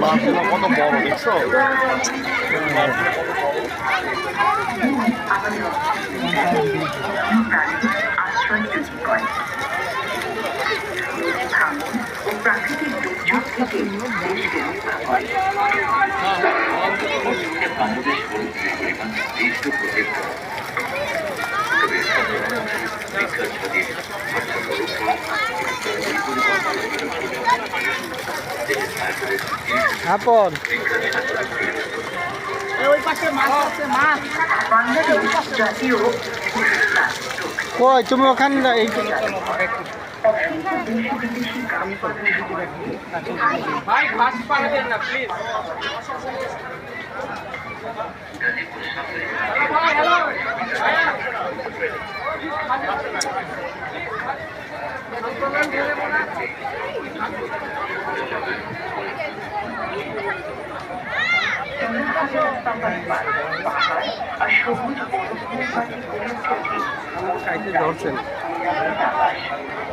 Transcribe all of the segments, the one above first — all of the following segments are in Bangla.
মাছগুলো কত বড় দেখছো? আশ্রয় তৈরি করে ও প্রাকৃতিক দুর্যোগ থেকে দেশকে রক্ষা করে। বাংলাদেশ পরিমাণ দেশকে প্রোটেক্ট করে। আপন কই তুমি ওখানে ভাই ফাস্ট পাঠাবেন না প্লিজ।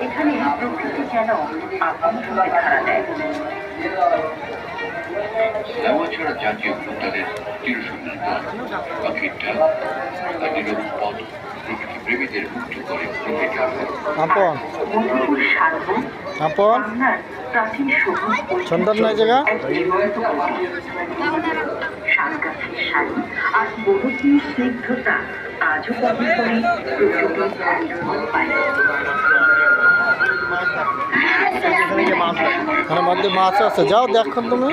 এখানে প্রকৃতি যেন আপন দেখা দেয়। লাউয়াছড়া জাতীয় উদ্যানের চিরসন্ধান পাখিটা নিরপদ প্রকৃতি প্রেমীদের মুগ্ধ করে সন্তান নাই জায়গা শালগাছের শাড়ি আর বহুদিন স্নিগ্ধতা আজও বহন করে মধ্যে মাছ আছে, যাও দেখো তুমি।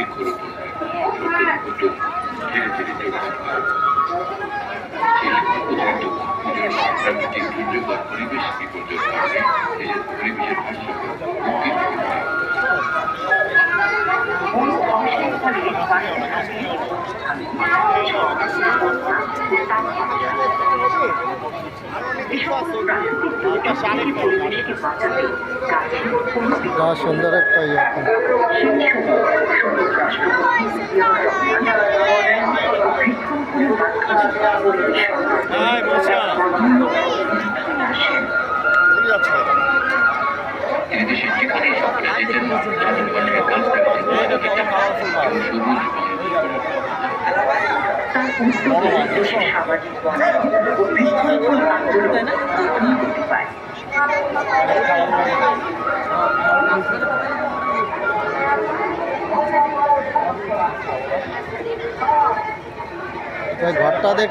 প্রাকৃতিক দুর্যোগ আর পরিবেশ বিপর্যয়ের কারণে পরিবেশের সুন্দর একটা ইয়ে। সামাজিক আন্দোলন করতে পারে। ঘরটা দেখ।